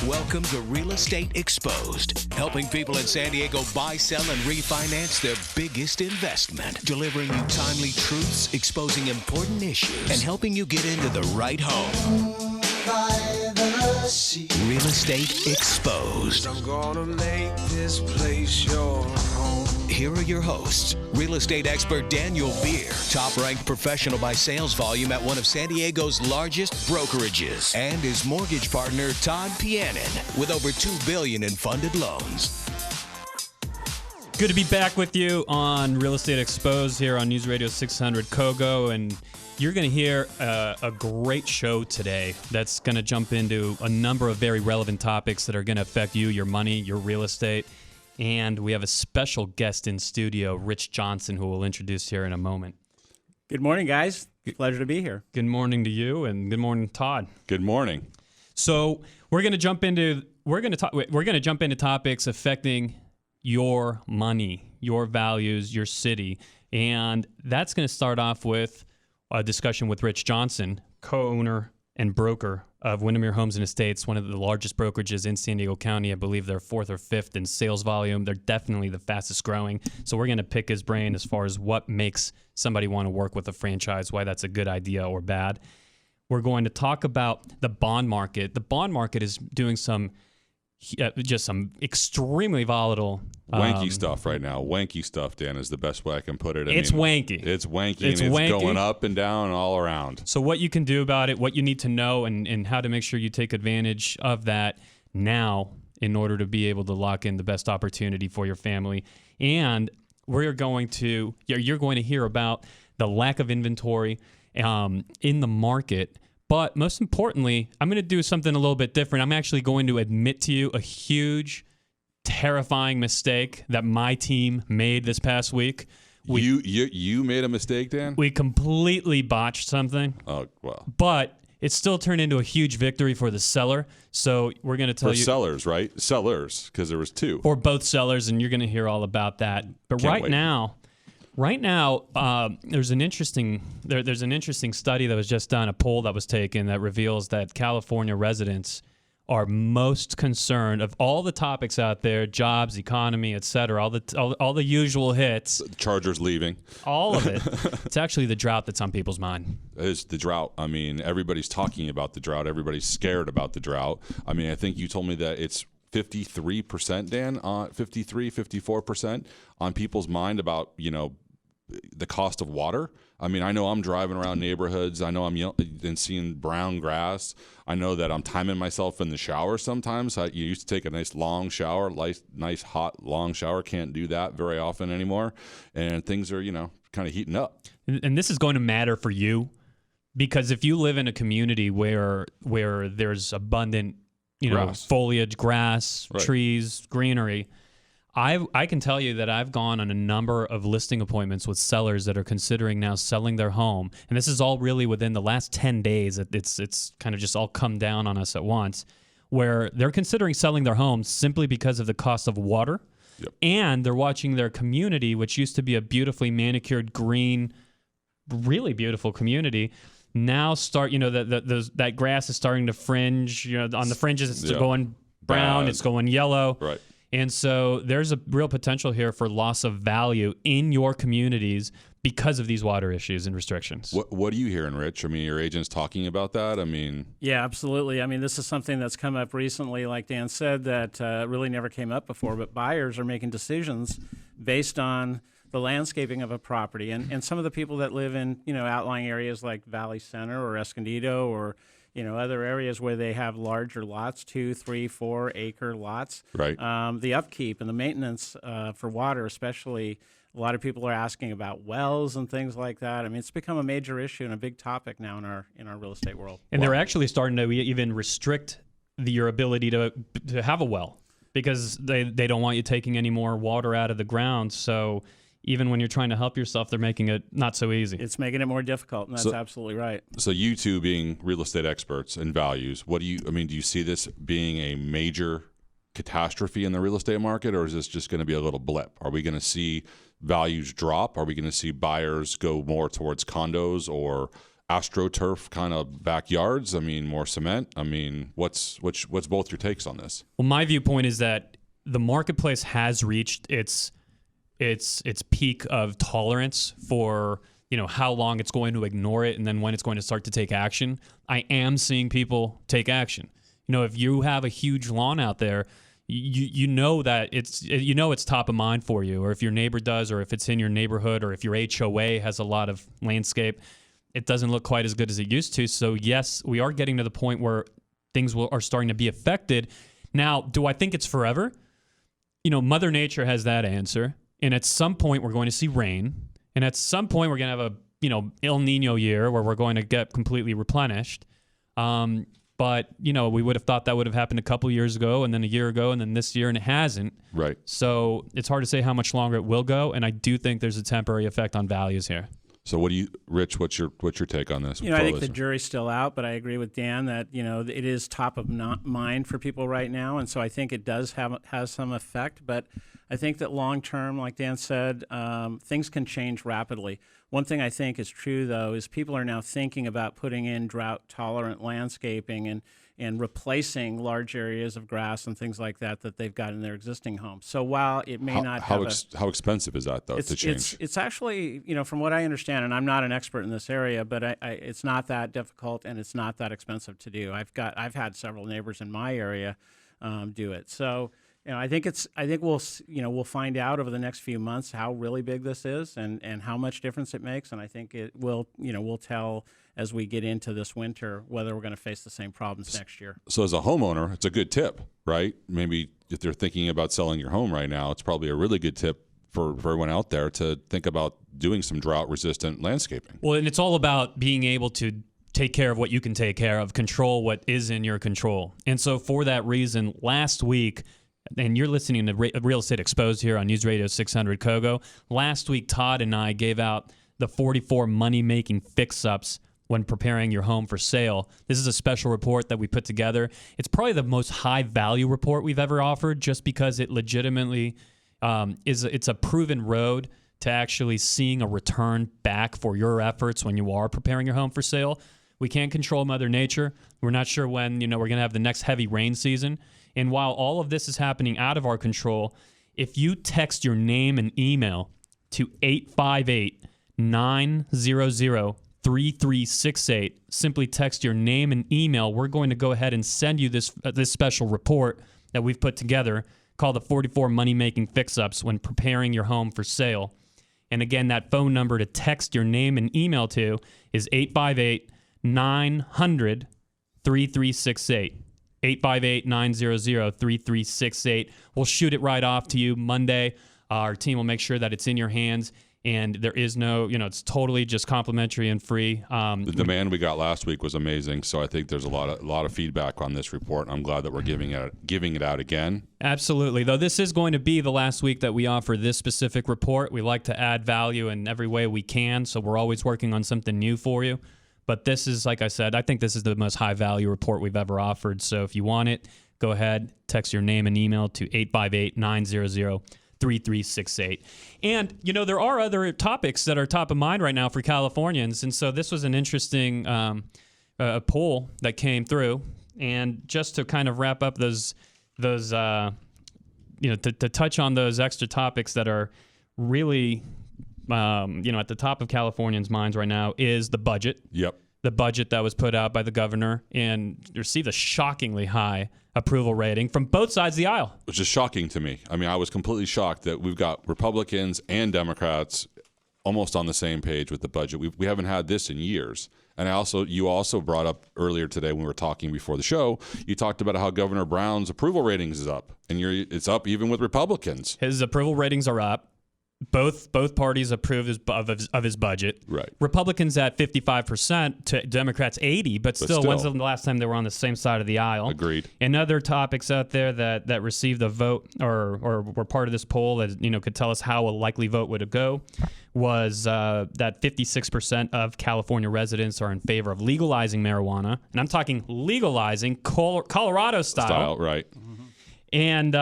Welcome to Real Estate Exposed, helping people in San Diego buy, sell, and refinance their biggest investment, delivering you timely truths, exposing important issues, and helping you get into the right home. Real Estate Exposed. I'm gonna make this place your home. Here are your hosts, real estate expert Daniel Beer, top-ranked professional by sales volume at one of San Diego's largest brokerages, and his mortgage partner, Todd with over $2 billion in funded loans. Good to be back with you on Real Estate Exposed here on News Radio 600 KOGO, and you're going to hear a great show today that's going to jump into a number of very relevant topics that are going to affect you, your money, your real estate. And we have a special guest in studio, Rich Johnson, who we'll introduce here in a moment. Good morning, guys. Pleasure to be here. Good morning to you, and good morning, Todd. Good morning. So we're going to jump into topics affecting your money, your values, your city, and that's going to start off with a discussion with Rich Johnson, co-owner and broker of Windermere Homes and Estates, one of the largest brokerages in San Diego County. I believe they're 4th or 5th in sales volume. They're definitely the fastest growing. So we're going to pick his brain as far as what makes somebody want to work with a franchise, why that's a good idea or bad. We're going to talk about the bond market. The bond market is doing some extremely volatile wanky stuff right now. Wanky stuff, Dan, is the best way I can put it. It's wanky. It's wanky. It's going up and down all around. So what you can do about it, what you need to know, and how to make sure you take advantage of that now in order to be able to lock in the best opportunity for your family. And you're going to hear about the lack of inventory in the market. But most importantly, I'm going to do something a little bit different. I'm actually going to admit to you a huge, terrifying mistake that my team made this past week. You made a mistake, Dan? We completely botched something. Oh, well. But it still turned into a huge victory for the seller. So we're going to tell you. For sellers, right? Sellers, because there was two. For both sellers, and you're going to hear all about that. But Right now, there's an interesting study that was just done, a poll that was taken that reveals that California residents are most concerned of all the topics out there: jobs, economy, etc. All the usual hits. The Chargers leaving. All of it. It's actually the drought that's on people's mind. It's the drought. I mean, everybody's talking about the drought. Everybody's scared about the drought. I mean, I think you told me that it's 53%, Dan, 54% on people's mind about, the cost of water. I mean, I know I'm driving around neighborhoods. I know I'm and seeing brown grass. I know that I'm timing myself in the shower sometimes. You used to take a nice long shower, nice hot long shower. Can't do that very often anymore. And things are, kind of heating up. And this is going to matter for you, because if you live in a community where there's abundant, foliage, grass, right, trees, greenery, I can tell you that I've gone on a number of listing appointments with sellers that are considering now selling their home. And this is all really within the last 10 days. It's kind of just all come down on us at once, where they're considering selling their home simply because of the cost of water. Yep. And they're watching their community, which used to be a beautifully manicured, green, really beautiful community, now start, that grass is starting to fringe. On the fringes, it's going brown, it's going yellow. Right. And so there's a real potential here for loss of value in your communities because of these water issues and restrictions. What are you hearing, Rich? I mean, your agent's talking about that? I mean... Yeah, absolutely. I mean, this is something that's come up recently, like Dan said, that really never came up before, but buyers are making decisions based on the landscaping of a property. And some of the people that live in, outlying areas like Valley Center or Escondido or other areas where they have larger lots, 2, 3, 4 acre lots. Right. The upkeep and the maintenance for water, especially, a lot of people are asking about wells and things like that. I mean, it's become a major issue and a big topic now in our real estate world. And they're actually starting to even restrict your ability to have a well, because they don't want you taking any more water out of the ground. So even when you're trying to help yourself, they're making it not so easy. It's making it more difficult, and that's absolutely right. So you two being real estate experts and values, do you see this being a major catastrophe in the real estate market, or is this just going to be a little blip? Are we going to see values drop? Are we going to see buyers go more towards condos or AstroTurf kind of backyards? I mean, more cement? I mean, what's both your takes on this? Well, my viewpoint is that the marketplace has reached its peak of tolerance for, how long it's going to ignore it and then when it's going to start to take action. I am seeing people take action. If you have a huge lawn out there, you know that it's top of mind for you, or if your neighbor does, or if it's in your neighborhood, or if your HOA has a lot of landscape, it doesn't look quite as good as it used to. So yes, we are getting to the point where things are starting to be affected. Now, do I think it's forever? Mother Nature has that answer. And at some point we're going to see rain. And at some point we're going to have a, El Nino year where we're going to get completely replenished. But, we would have thought that would have happened a couple years ago, and then a year ago, and then this year, and it hasn't. Right. So it's hard to say how much longer it will go. And I do think there's a temporary effect on values here. So Rich, what's your take on this? I think the jury's still out, but I agree with Dan that, it is top of mind for people right now. And so I think it does has some effect, but I think that long term, like Dan said, things can change rapidly. One thing I think is true, though, is people are now thinking about putting in drought-tolerant landscaping and replacing large areas of grass and things like that they've got in their existing homes. So while it may not how expensive is that, though, to change? It's actually, from what I understand, and I'm not an expert in this area, but it's not that difficult and it's not that expensive to do. I've had several neighbors in my area do it. So I think we'll find out over the next few months how really big this is and how much difference it makes. And I think it will, we'll tell as we get into this winter whether we're going to face the same problems next year. So as a homeowner, it's a good tip, right? Maybe if they're thinking about selling your home right now, it's probably a really good tip for everyone out there to think about doing some drought-resistant landscaping. Well, and it's all about being able to take care of what you can take care of, control what is in your control. And so for that reason, last week, and you're listening to Real Estate Exposed here on News Radio 600 KOGO. Last week, Todd and I gave out the 44 money-making fix-ups when preparing your home for sale. This is a special report that we put together. It's probably the most high-value report we've ever offered just because it legitimately it's a proven road to actually seeing a return back for your efforts when you are preparing your home for sale. We can't control Mother Nature. We're not sure when we're going to have the next heavy rain season. And while all of this is happening out of our control, if you text your name and email to 858-900-3368, simply text your name and email, we're going to go ahead and send you this special report that we've put together called the 44 Money-Making Fix-Ups when preparing your home for sale. And again, that phone number to text your name and email to is 858-900-3368. 858-900-3368. We'll shoot it right off to you Monday. Our team will make sure that it's in your hands, and there is no, it's totally just complimentary and free. The demand we got last week was amazing, so I think there's a lot of feedback on this report. I'm glad that we're giving it out again. Absolutely. Though this is going to be the last week that we offer this specific report. We like to add value in every way we can, so we're always working on something new for you. But this is, like I said, I think this is the most high-value report we've ever offered. So if you want it, go ahead, text your name and email to 858-900-3368. And, there are other topics that are top of mind right now for Californians. And so this was an interesting poll that came through. And just to kind of wrap up those to touch on those extra topics that are really at the top of Californians' minds right now is the budget. Yep. The budget that was put out by the governor and received a shockingly high approval rating from both sides of the aisle. Which is shocking to me. I mean, I was completely shocked that we've got Republicans and Democrats almost on the same page with the budget. We haven't had this in years. And you also brought up earlier today when we were talking before the show, you talked about how Governor Brown's approval ratings is up. And it's up even with Republicans. His approval ratings are up. Both parties approved of his budget. Right. Republicans at 55% to Democrats 80%, but still, when's the last time they were on the same side of the aisle? Agreed. And other topics out there that received a vote or were part of this poll that could tell us how a likely vote would go was that 56% of California residents are in favor of legalizing marijuana, and I'm talking legalizing Colorado style. Right. And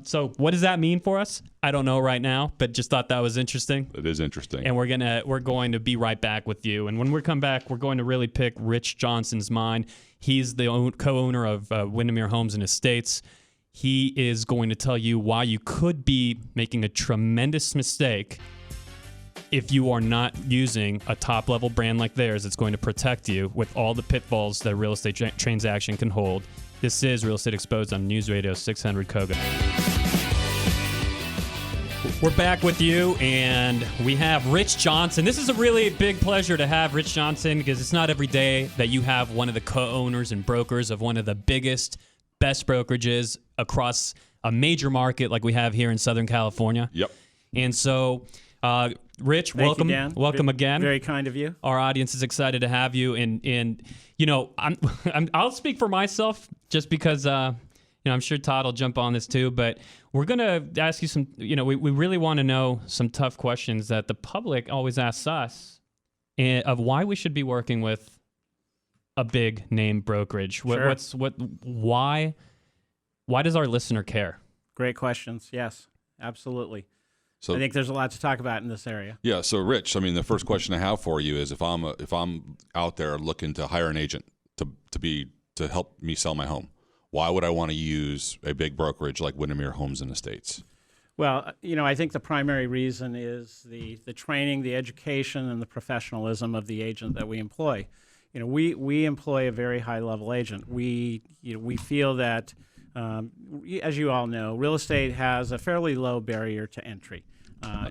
so what does that mean for us? I don't know right now, but just thought that was interesting. It is interesting. And we're going to be right back with you. And when we come back, we're going to really pick Rich Johnson's mind. He's the co-owner of Windermere Homes and Estates. He is going to tell you why you could be making a tremendous mistake if you are not using a top-level brand like theirs. It's going to protect you with all the pitfalls that a real estate transaction can hold. This is Real Estate Exposed on News Radio 600 KOGO. We're back with you, and we have Rich Johnson. This is a really big pleasure to have Rich Johnson because it's not every day that you have one of the co-owners and brokers of one of the biggest, best brokerages across a major market like we have here in Southern California. Yep. And so, Rich, welcome. You, Dan. Welcome again. Very kind of you. Our audience is excited to have you, and you know, I'll speak for myself just because I'm sure Todd will jump on this too, but we're going to ask you some, we really want to know some tough questions that the public always asks us of why we should be working with a big name brokerage. Sure. Why does our listener care? Great questions. Yes, absolutely. So, I think there's a lot to talk about in this area. Yeah. So, Rich, I mean, the first question I have for you is if I'm out there looking to hire an agent to help me sell my home, why would I want to use a big brokerage like Windermere Homes and Estates? Well, I think the primary reason is the training, the education, and the professionalism of the agent that we employ. We employ a very high-level agent. We feel that, as you all know, real estate has a fairly low barrier to entry.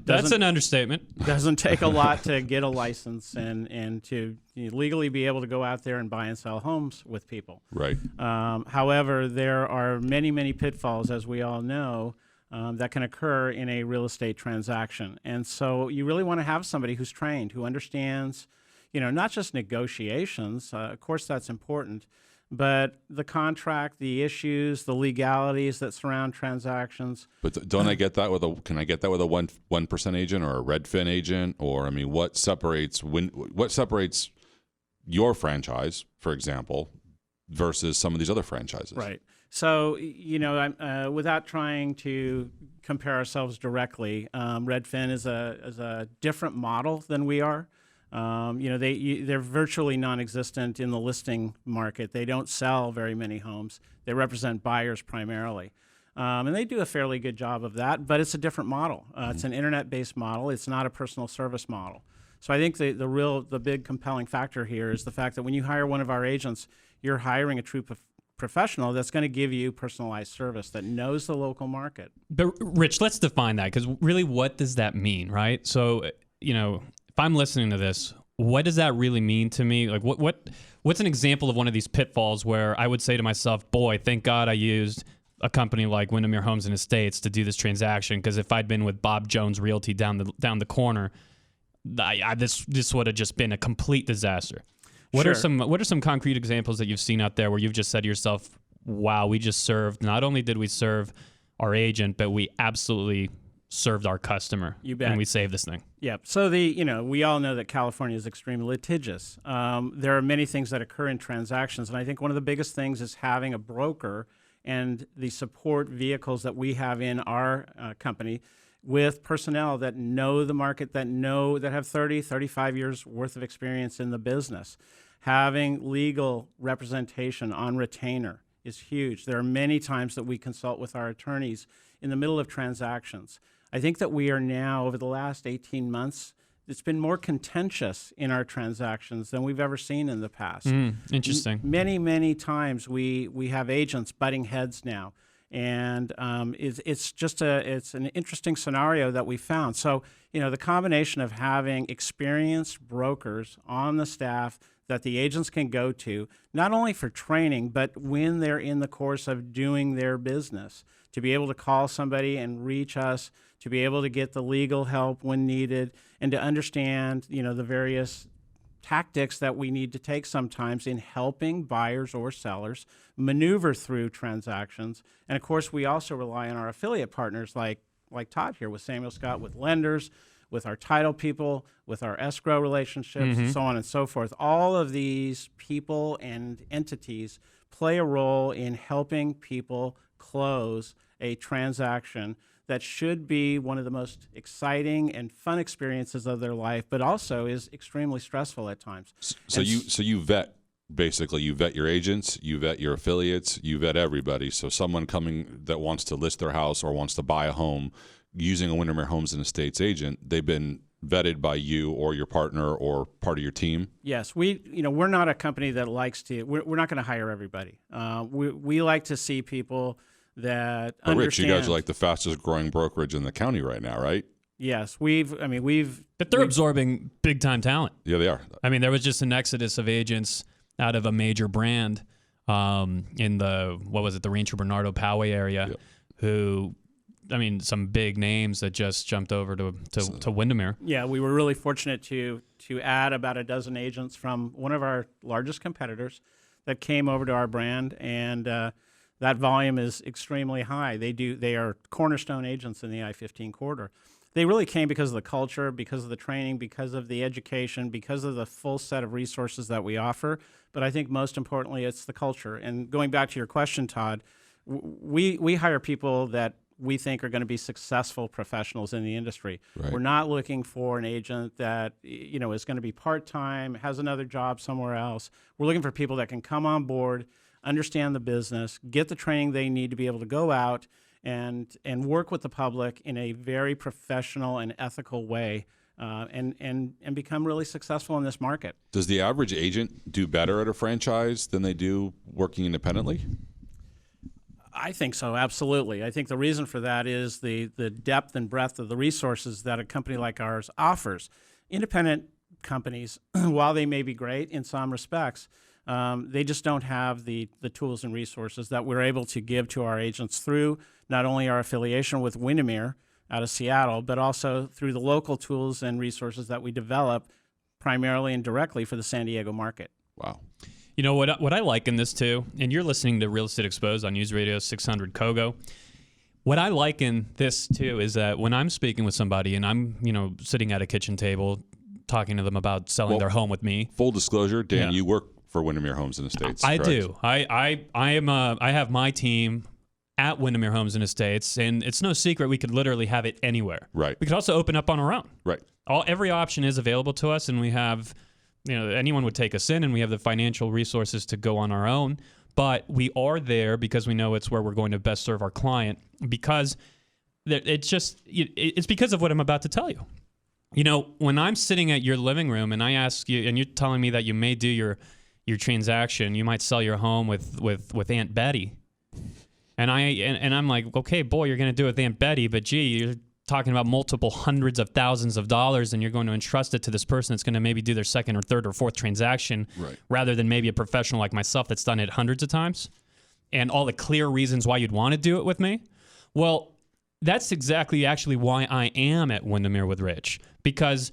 That's an understatement. Doesn't take a lot to get a license and to legally be able to go out there and buy and sell homes with people. Right. However, there are many, many pitfalls, as we all know, that can occur in a real estate transaction. And so you really want to have somebody who's trained, who understands, not just negotiations. Of course, that's important. But the contract, the issues, the legalities that surround transactions. But don't I get that with can I get that with a 1% agent or a Redfin agent? Or, I mean, what separates your franchise, for example, versus some of these other franchises? Right. So, without trying to compare ourselves directly, Redfin is a different model than we are. They're virtually non-existent in the listing market. They don't sell very many homes. They represent buyers primarily. And they do a fairly good job of that, but it's a different model. It's an internet-based model. It's not a personal service model. So I think the big compelling factor here is the fact that when you hire one of our agents, you're hiring a true professional that's going to give you personalized service that knows the local market. But Rich, let's define that, because really what does that mean, right? So, if I'm listening to this, what does that really mean to me? Like, what's an example of one of these pitfalls where I would say to myself, boy, thank God I used a company like Windermere Homes and Estates to do this transaction, because if I'd been with Bob Jones Realty down the corner, this would have just been a complete disaster. What are some concrete examples that you've seen out there where you've just said to yourself, wow, we just served, not only did we serve our agent, but we absolutely served our customer. You bet. And we saved this thing. Yeah. So we all know that California is extremely litigious. There are many things that occur in transactions, and I think one of the biggest things is having a broker and the support vehicles that we have in our company with personnel that know the market, that have 30, 35 years worth of experience in the business. Having legal representation on retainer is huge. There are many times that we consult with our attorneys in the middle of transactions. I think that we are now, over the last 18 months, it's been more contentious in our transactions than we've ever seen in the past. Interesting. Many, many times we have agents butting heads now. And it's an interesting scenario that we found. So, the combination of having experienced brokers on the staff that the agents can go to, not only for training, but when they're in the course of doing their business, to be able to call somebody and reach us, to be able to get the legal help when needed, and to understand, the various tactics that we need to take sometimes in helping buyers or sellers maneuver through transactions. And of course, we also rely on our affiliate partners like Todd here with Samuel Scott, with lenders, with our title people, with our escrow relationships, and so on and so forth. All of these people and entities play a role in helping people close a transaction that should be one of the most exciting and fun experiences of their life, but also is extremely stressful at times. So you vet. Basically, you vet your agents, you vet your affiliates, you vet everybody. So someone coming that wants to list their house or wants to buy a home using a Windermere Homes and Estates agent, they've been vetted by you or your partner or part of your team? Yes, we're not a company that likes to. We're not going to hire everybody. We like to see people that understand. Rich, you guys are like the fastest growing brokerage in the county right now, right? Yes, But they're absorbing big time talent. Yeah, they are. I mean, there was just an exodus of agents out of a major brand in the Rancho Bernardo Poway area, who, I mean, some big names that just jumped over to Windermere. Yeah, we were really fortunate to add about a dozen agents from one of our largest competitors that came over to our brand, and that volume is extremely high. They are cornerstone agents in the I-15 corridor. They really came because of the culture, because of the training, because of the education, because of the full set of resources that we offer. But I think most importantly, it's the culture. And going back to your question, Todd, we hire people that we think are going to be successful professionals in the industry. Right. We're not looking for an agent that is going to be part-time, has another job somewhere else. We're looking for people that can come on board, understand the business, get the training they need to be able to go out and work with the public in a very professional and ethical way, and become really successful in this market. Does the average agent do better at a franchise than they do working independently? I think so, absolutely. I think the reason for that is the depth and breadth of the resources that a company like ours offers. Independent companies, while they may be great in some respects, they just don't have the tools and resources that we're able to give to our agents through not only our affiliation with Windermere out of Seattle, but also through the local tools and resources that we develop primarily and directly for the San Diego market. Wow. You know what I like in this too, and you're listening to Real Estate Exposed on News Radio 600 KOGO. What I like in this too is that when I'm speaking with somebody and I'm sitting at a kitchen table talking to them about selling their home with me. Full disclosure, Dan, you work for Windermere Homes and Estates. I correct? do. I have my team at Windermere Homes and Estates, and it's no secret we could literally have it anywhere. Right. We could also open up on our own. Right. Every option is available to us, and we have, anyone would take us in, and we have the financial resources to go on our own. But we are there because we know it's where we're going to best serve our client. Because it's because of what I'm about to tell you. When I'm sitting at your living room and I ask you, and you're telling me that you may do your transaction, you might sell your home with Aunt Betty. And I'm like, okay, boy, you're going to do it with Aunt Betty, but gee, you're talking about multiple hundreds of thousands of dollars, and you're going to entrust it to this person that's going to maybe do their second or third or fourth transaction, rather than maybe a professional like myself that's done it hundreds of times, and all the clear reasons why you'd want to do it with me. Well, that's exactly actually why I am at Windermere with Rich, because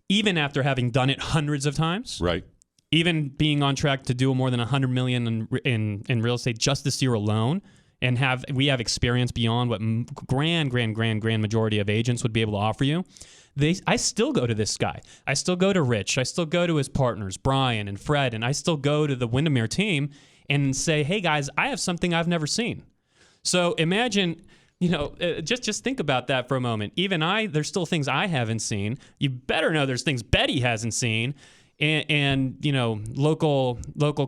even after having done it hundreds of times, right, even being on track to do more than $100 million in real estate just this year alone, and we have experience beyond what grand majority of agents would be able to offer you. I still go to this guy. I still go to Rich. I still go to his partners, Brian and Fred, and I still go to the Windermere team and say, hey guys, I have something I've never seen. So imagine, just think about that for a moment. Even there's still things I haven't seen. You better know there's things Betty hasn't seen. And local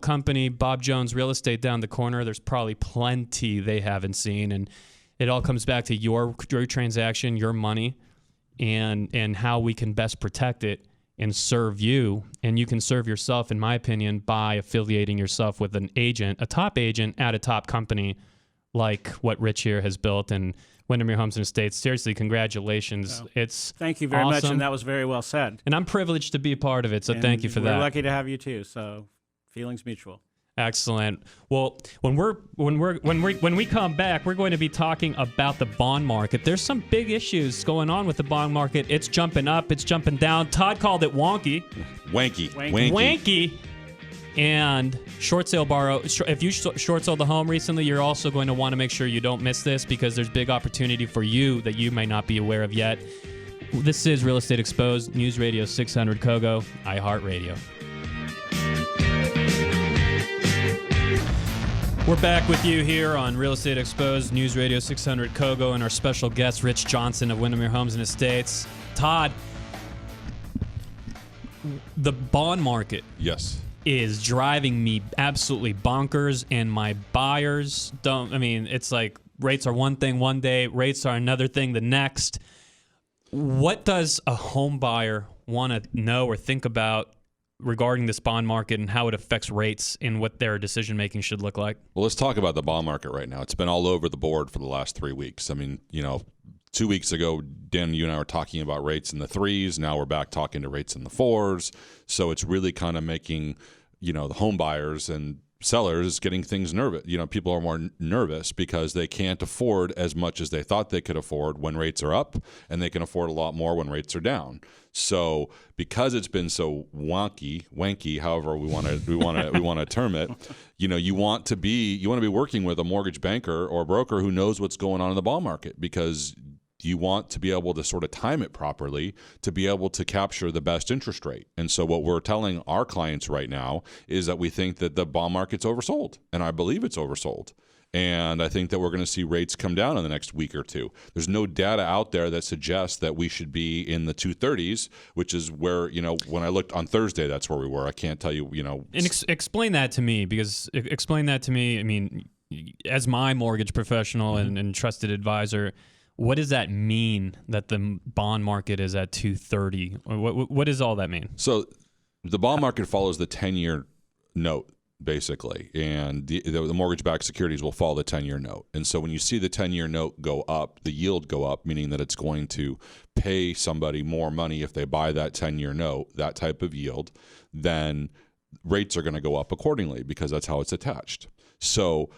company, Bob Jones Real Estate down the corner, there's probably plenty they haven't seen. And it all comes back to your transaction, your money, and how we can best protect it and serve you. And you can serve yourself, in my opinion, by affiliating yourself with an agent, a top agent at a top company like what Rich here has built. And Windermere Homes and Estates, seriously, congratulations. Well, thank you very much, and that was very well said. And I'm privileged to be a part of it, so thank you for that. We're lucky to have you too, so feelings mutual. Excellent. Well, when we come back, we're going to be talking about the bond market. There's some big issues going on with the bond market. It's jumping up, it's jumping down. Todd called it wonky. Wanky. And short sale borrow. If you short sold the home recently, you're also going to want to make sure you don't miss this, because there's big opportunity for you that you may not be aware of yet. This is Real Estate Exposed, News Radio 600 KOGO, iHeartRadio. We're back with you here on Real Estate Exposed, News Radio 600 KOGO, and our special guest, Rich Johnson of Windermere Homes and Estates. Todd, the bond market is driving me absolutely bonkers, and my buyers it's like rates are one thing one day, rates are another thing the next. What does a home buyer want to know or think about regarding this bond market and how it affects rates and what their decision making should look like? Well, let's talk about the bond market right now. It's been all over the board for the last 3 weeks. I mean, 2 weeks ago, Dan, you and I were talking about rates in the 3s. Now we're back talking to rates in the 4s. So it's really kind of making, the home buyers and sellers getting things nervous. People are more nervous because they can't afford as much as they thought they could afford when rates are up, and they can afford a lot more when rates are down. So because it's been so wanky, however we want to term it, you want to be working with a mortgage banker or broker who knows what's going on in the bond market, because you want to be able to sort of time it properly to be able to capture the best interest rate. And so what we're telling our clients right now is that we think that the bond market's oversold, and I believe it's oversold. And I think that we're going to see rates come down in the next week or two. There's no data out there that suggests that we should be in the 230s, which is where, when I looked on Thursday, that's where we were. I can't tell you, And explain that to me, I mean, as my mortgage professional and trusted advisor, what does that mean that the bond market is at 230? What does all that mean? So the bond market follows the 10-year note, basically, and the mortgage-backed securities will follow the 10-year note. And so when you see the 10-year note go up, the yield go up, meaning that it's going to pay somebody more money if they buy that 10-year note, that type of yield, then rates are going to go up accordingly, because that's how it's attached. So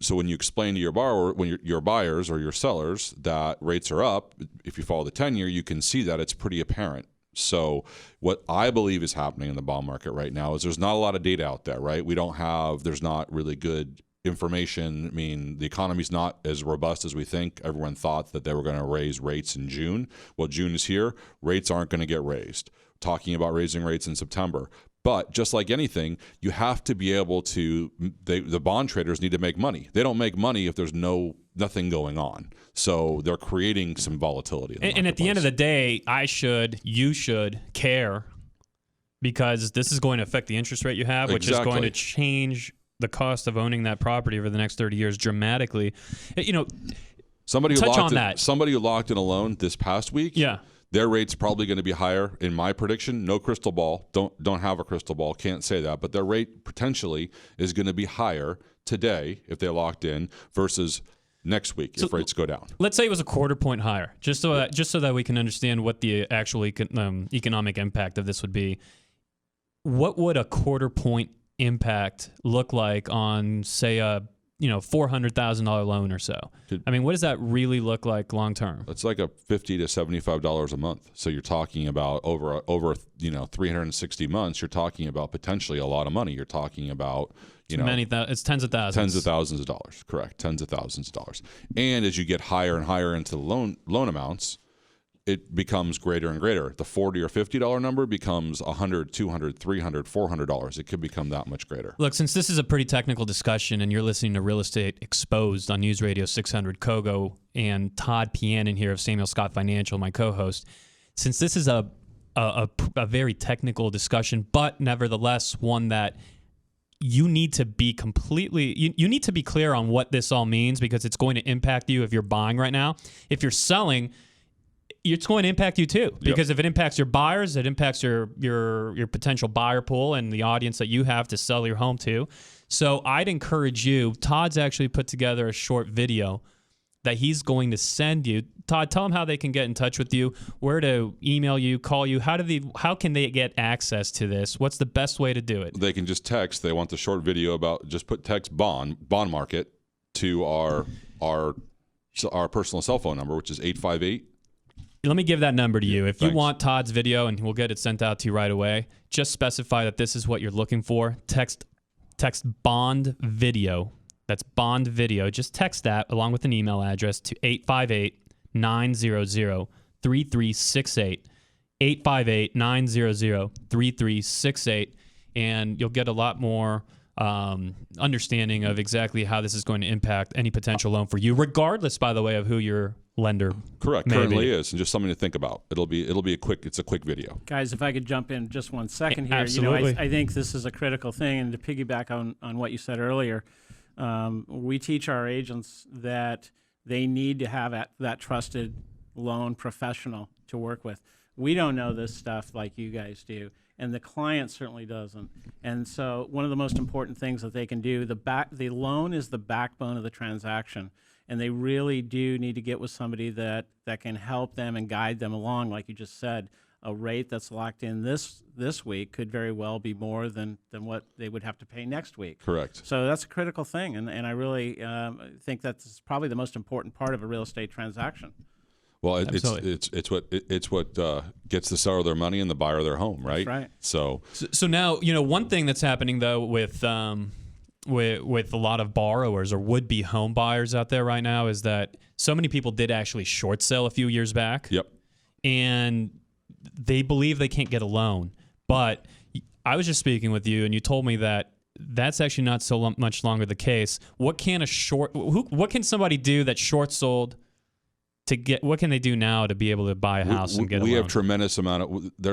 when you explain to your borrower, when your buyers or your sellers, that rates are up, if you follow the 10-year, you can see that it's pretty apparent. So what I believe is happening in the bond market right now is there's not a lot of data out there, right? There's not really good information. I mean, the economy's not as robust as we think. Everyone thought that they were going to raise rates in June. Well, June is here. Rates aren't going to get raised. Talking about raising rates in September. But just like anything, you have to be able to, the bond traders need to make money. They don't make money if there's nothing going on. So they're creating some volatility. And at the end of the day, you should care, because this is going to affect the interest rate you have, which is going to change the cost of owning that property over the next 30 years dramatically. Somebody who locked in a loan this past week. Yeah. Their rate's probably going to be higher, in my prediction. No crystal ball. Don't have a crystal ball. Can't say that. But their rate potentially is going to be higher today if they locked in versus next week if rates go down. Let's say it was a quarter point higher, just so that we can understand what the actual economic impact of this would be. What would a quarter point impact look like on, say, a $400,000 loan or so? I mean, what does that really look like long term? It's like a $50 to $75 a month. So you're talking about over 360 months. You're talking about potentially a lot of money. You're talking about it's tens of thousands. Tens of thousands of dollars, correct? Tens of thousands of dollars. And as you get higher and higher into the loan amounts, it becomes greater and greater. The $40 or $50 number becomes $100, $200, $300, $400. It could become that much greater. Look, since this is a pretty technical discussion and you're listening to Real Estate Exposed on News Radio 600 KOGO, and Todd Pianin here of Samuel Scott Financial, my co-host, since this is a very technical discussion, but nevertheless one that you need to be you need to be clear on what this all means, because it's going to impact you if you're buying right now. If you're selling, it's going to impact you too, because if it impacts your buyers, it impacts your potential buyer pool and the audience that you have to sell your home to. So I'd encourage you. Todd's actually put together a short video that he's going to send you. Todd, tell them how they can get in touch with you, where to email you, call you. How can they get access to this? What's the best way to do it? They can just text. They want the short video just put text bond market to our personal cell phone number, which is 858. Let me give that number to you. If you want Todd's video, and we'll get it sent out to you right away, just specify that this is what you're looking for. Text bond video. That's bond video. Just text that along with an email address to 858-900-3368. 858-900-3368. And you'll get a lot more understanding of exactly how this is going to impact any potential loan for you, regardless, by the way, of who your lender correct may currently be. is, and just something to think about. It'll be a quick video. Guys, if I could jump in just 1 second here. Absolutely. I think this is a critical thing, and to piggyback on what you said earlier, we teach our agents that they need to have that trusted loan professional to work with. We don't know this stuff like you guys do, and the client certainly doesn't. And so one of the most important things that they can do, the loan is the backbone of the transaction, and they really do need to get with somebody that can help them and guide them along. Like you just said, a rate that's locked in this week could very well be more than what they would have to pay next week. Correct. So that's a critical thing, and I really think that's probably the most important part of a real estate transaction. Well, Absolutely. it's what gets the seller their money and the buyer their home, right? That's right. So now, one thing that's happening though with a lot of borrowers or would-be home buyers out there right now is that so many people did actually short sell a few years back. Yep. And they believe they can't get a loan. But I was just speaking with you, and you told me that that's actually not so much longer the case. What can somebody do that short sold to get? What can they do now to be able to buy a house and get a loan? There are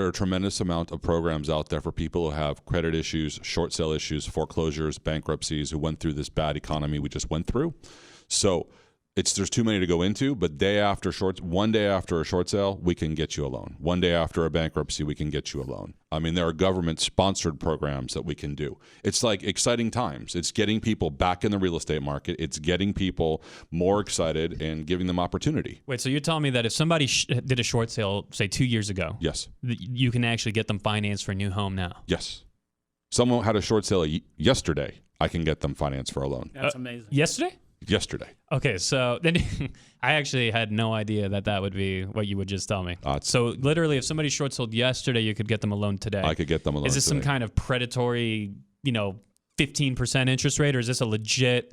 a tremendous amount of programs out there for people who have credit issues, short sale issues, foreclosures, bankruptcies, who went through this bad economy we just went through. So there's too many to go into, but one day after a short sale, we can get you a loan. One day after a bankruptcy, we can get you a loan. I mean, there are government-sponsored programs that we can do. It's like exciting times. It's getting people back in the real estate market. It's getting people more excited and giving them opportunity. Wait, so you're telling me that if somebody did a short sale, say 2 years ago, Yes. You can actually get them financed for a new home now? Yes. Someone had a short sale yesterday. I can get them financed for a loan. That's amazing. Yesterday? Yesterday. Okay, so then I actually had no idea that would be what you would just tell me. So literally, if somebody short sold yesterday, you could get them a loan today. I could get them a loan. Is this today. some kind of predatory, 15% interest rate, or is this a legit?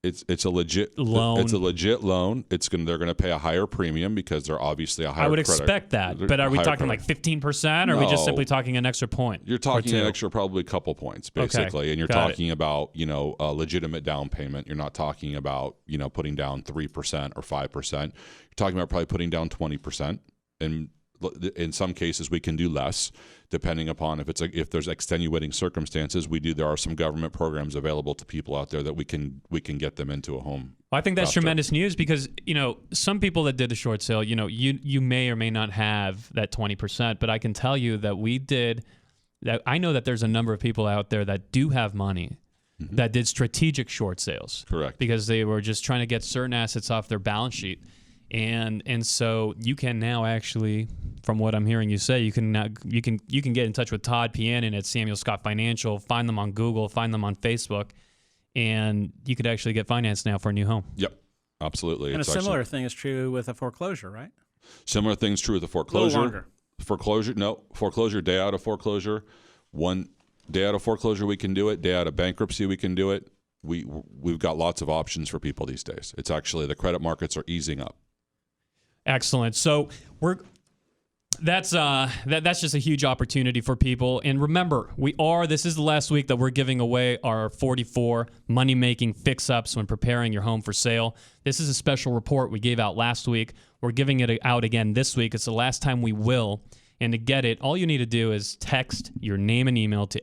It's a legit loan. It's a legit loan. They're going to pay a higher premium because they're obviously a higher. I would credit. expect that, but are we talking like 15%, or are we just simply talking an extra point? You're talking an extra, probably a couple points, basically, Okay. and you're Got talking about a legitimate down payment. You're not talking about putting down 3% or 5%. You're talking about probably putting down 20%, and in some cases we can do less, depending upon if there's extenuating circumstances. There are some government programs available to people out there that we can get them into a home. Well, I think that's faster. tremendous news because some people that did the short sale, you may or may not have that 20%, but I can tell you that we did. That I know that there's a number of people out there that do have money that did strategic short sales. Correct. Because they were just trying to get certain assets off their balance sheet. And so you can now actually, from what I'm hearing you say, you can get in touch with Todd Pianin at Samuel Scott Financial, find them on Google, find them on Facebook, and you could actually get financed now for a new home. Yep, absolutely. And a similar thing is true with a foreclosure, right? Similar thing's true with a A foreclosure. little longer. Foreclosure, day out of foreclosure. 1 day out of foreclosure, we can do it. Day out of bankruptcy, we can do it. We've got lots of options for people these days. It's actually, the credit markets are easing up. Excellent. So that's just a huge opportunity for people. And remember, this is the last week that we're giving away our 44 money-making fix-ups when preparing your home for sale. This is a special report we gave out last week. We're giving it out again this week. It's the last time we will. And to get it, all you need to do is text your name and email to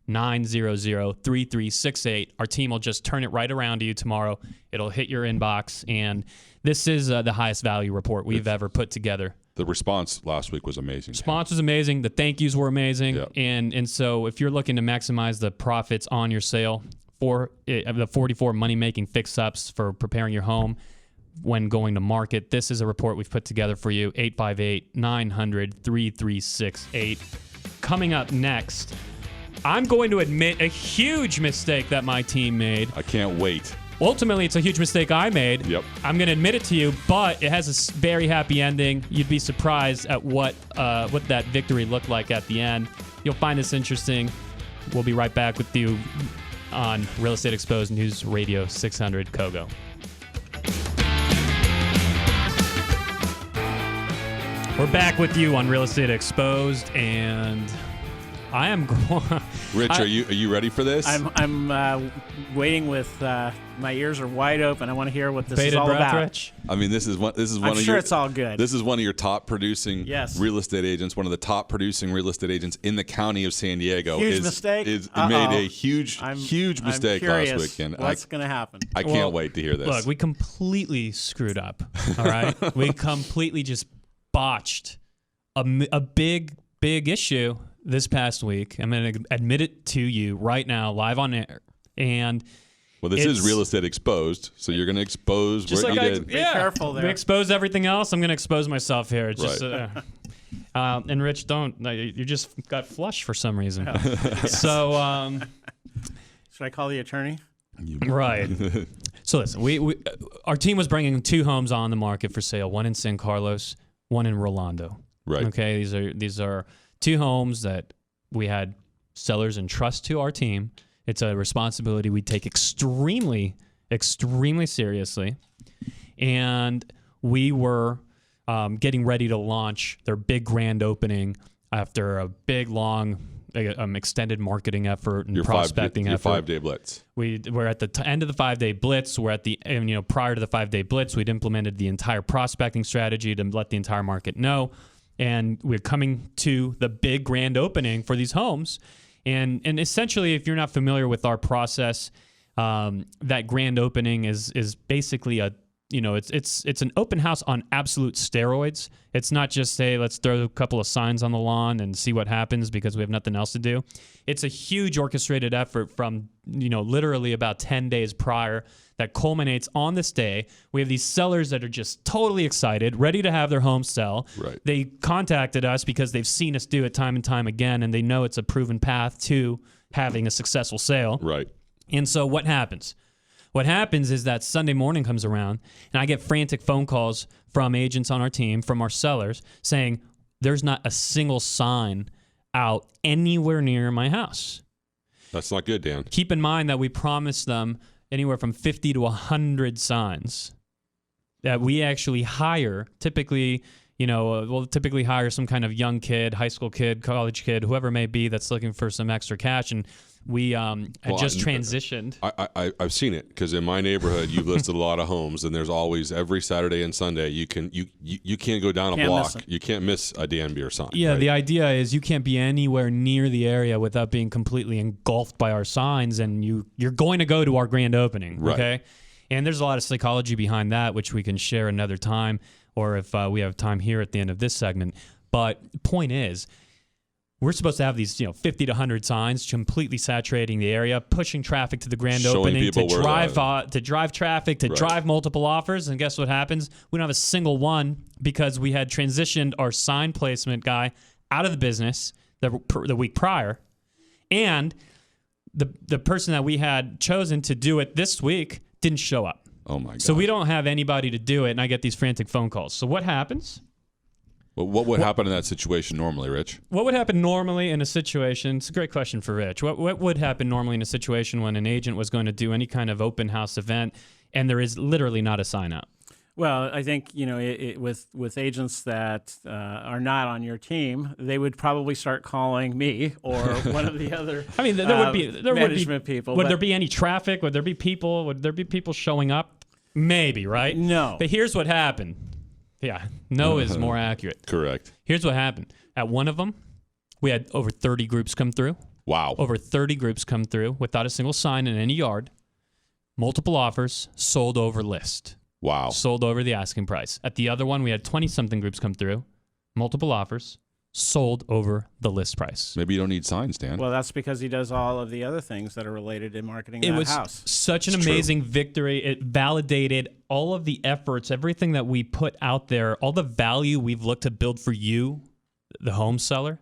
858-900-3368. Our team will just turn it right around to you tomorrow. It'll hit your inbox, and this is the highest value report we've ever put together. The response last week was amazing. Response was amazing. The thank yous were amazing. Yep. And so if you're looking to maximize the profits on your sale for the 44 money-making fix-ups for preparing your home when going to market, this is a report we've put together for you, 858-900-3368. Coming up next, I'm going to admit a huge mistake that my team made. I can't wait. Ultimately, it's a huge mistake I made. Yep. I'm going to admit it to you, but it has a very happy ending. You'd be surprised at what that victory looked like at the end. You'll find this interesting. We'll be right back with you on Real Estate Exposed News Radio 600 KOGO. We're back with you on Real Estate Exposed, and I am Rich, are you ready for this? I'm waiting with my ears are wide open. I want to hear what this is Bated all breath, about. Rich? I mean, this is one I'm of sure your. it's all good. This is one of your top producing real estate agents. One of the top producing real estate agents in the county of San Diego. Huge mistake. Made a huge mistake last weekend. What's going to happen? I can't wait to hear this. Look, we completely screwed up. All right, we completely just botched a big issue this past week. I'm going to admit it to you right now, live on air. And this is Real Estate Exposed, so you're going to expose just what like you did. Be careful there. We expose everything else. I'm going to expose myself here. It's just, Right. and Rich, you just got flushed for some reason. So, Should I call the attorney? right. So listen, we our team was bringing 2 homes on the market for sale, one in San Carlos, one in Rolando. Right. Okay, these are 2 homes that we had sellers entrust to our team. It's a responsibility we take extremely, extremely seriously. And we were getting ready to launch their big grand opening after a big, long, extended marketing effort and prospecting effort. Your 5-day blitz. We're at the end of the 5-day blitz. We're at prior to the 5-day blitz, we'd implemented the entire prospecting strategy to let the entire market know. And we're coming to the big grand opening for these homes. And essentially, if you're not familiar with our process, that grand opening is basically it's an open house on absolute steroids. It's not just let's throw a couple of signs on the lawn and see what happens because we have nothing else to do. It's a huge orchestrated effort from literally about 10 days prior that culminates on this day. We have these sellers that are just totally excited, ready to have their home sell. Right. They contacted us because they've seen us do it time and time again, and they know it's a proven path to having a successful sale. Right. And so what happens? What happens is that Sunday morning comes around, and I get frantic phone calls from agents on our team, from our sellers, saying there's not a single sign out anywhere near my house. That's not good, Dan. Keep in mind that we promised them anywhere from 50 to 100 signs that we actually hire. Typically, we'll typically hire some kind of young kid, high school kid, college kid, whoever it may be that's looking for some extra cash. And we had just transitioned. I've seen it because in my neighborhood, you've listed a lot of homes, and there's always every Saturday and Sunday you can't go down a block. You can't miss a Dan Beer sign. Yeah, right? The idea is you can't be anywhere near the area without being completely engulfed by our signs, and you're going to go to our grand opening. Right. Okay, and there's a lot of psychology behind that, which we can share another time, or if we have time here at the end of this segment. But point is, we're supposed to have these, 50 to 100 signs completely saturating the area, pushing traffic to the grand opening, to drive traffic, to drive multiple offers. And guess what happens? We don't have a single one because we had transitioned our sign placement guy out of the business the week prior. And the person that we had chosen to do it this week didn't show up. Oh, my God. So we don't have anybody to do it, and I get these frantic phone calls. So what happens? Well, what would happen in that situation normally, Rich? What would happen normally in a situation? It's a great question for Rich. What would happen normally in a situation when an agent was going to do any kind of open house event and there is literally not a sign out? Well, I think with agents that are not on your team, they would probably start calling me or one of the other. I mean, there would be management people. Would there be any traffic? Would there be people? Would there be people showing up? Maybe, right? No. But here's what happened. Yeah, no is more accurate. Correct. Here's what happened. At one of them, we had over 30 groups come through. Wow. Over 30 groups come through without a single sign in any yard. Multiple offers, sold over list. Wow. Sold over the asking price. At the other one, we had 20-something groups come through. Multiple offers, sold over the list price. Maybe you don't need signs, Dan. Well, that's because he does all of the other things that are related in marketing that house. Such an amazing victory. It validated all of the efforts, everything that we put out there, all the value we've looked to build for you, the home seller.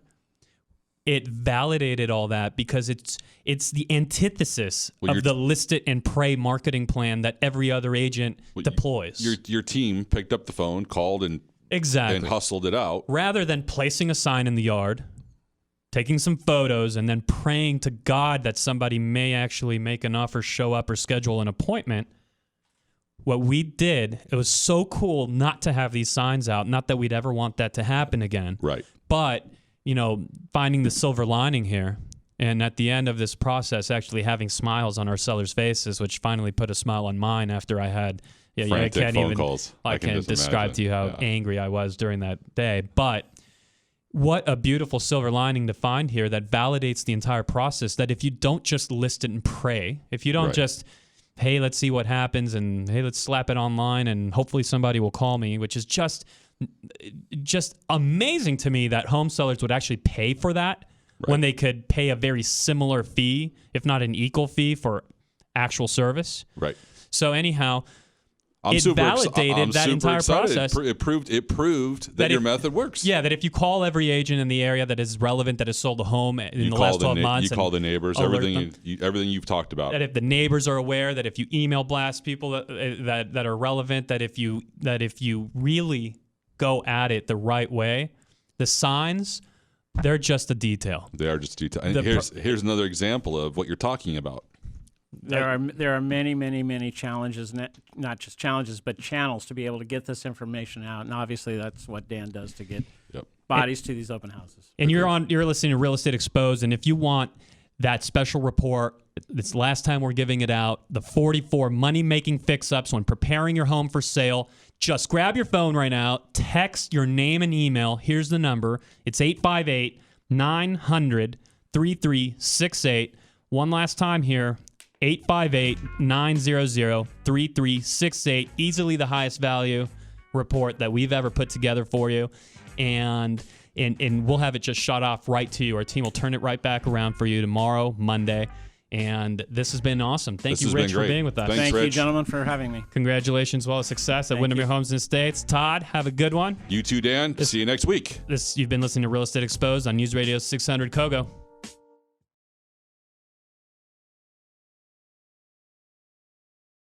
It validated all that because it's the antithesis of the list it and pray marketing plan that every other agent deploys. Your team picked up the phone, called, and hustled it out. Rather than placing a sign in the yard, taking some photos, and then praying to God that somebody may actually make an offer, show up, or schedule an appointment, what we did, it was so cool not to have these signs out. Not that we'd ever want that to happen again. Right. But, finding the silver lining here, And at the end of this process, actually having smiles on our sellers' faces, which finally put a smile on mine after I had frantic phone calls. I can't just describe imagine. to you how angry I was during that day. But what a beautiful silver lining to find here that validates the entire process, that if you don't just list it and pray, if you don't Right. just, hey, let's see what happens, and hey, let's slap it online and hopefully somebody will call me, which is just amazing to me that home sellers would actually pay for that when they could pay a very similar fee, if not an equal fee, for actual service. Right. So anyhow, I'm it validated that entire excited. process. It proved that your method works. Yeah, that if you call every agent in the area that is relevant, that has sold a home in the last 12 months. You call the neighbors, everything you've talked about. That if the neighbors are aware, that if you email blast people that are relevant, that if you really go at it the right way, the signs, they're just a detail. They are just a detail. And here's another example of what you're talking about. There are many challenges, not just challenges, but channels to be able to get this information out. And obviously that's what Dan does to get bodies to these open houses. And you're listening to Real Estate Exposed, and if you want that special report, it's the last time we're giving it out, the 44 money-making fix-ups when preparing your home for sale, just grab your phone right now, text your name and email. Here's the number. It's 858-900-3368. One last time here, 858-900-3368. Easily the highest value report that we've ever put together for you. And we'll have it just shot off right to you. Our team will turn it right back around for you tomorrow, Monday. And this has been awesome. Thank you, Rich, for being with us. Thanks, Thank Rich. you, gentlemen, for having me. Congratulations, well, success at Windermere Homes and Estates. Todd, have a good one. You too, Dan. See you next week. You've been listening to Real Estate Exposed on News Radio 600 KOGO.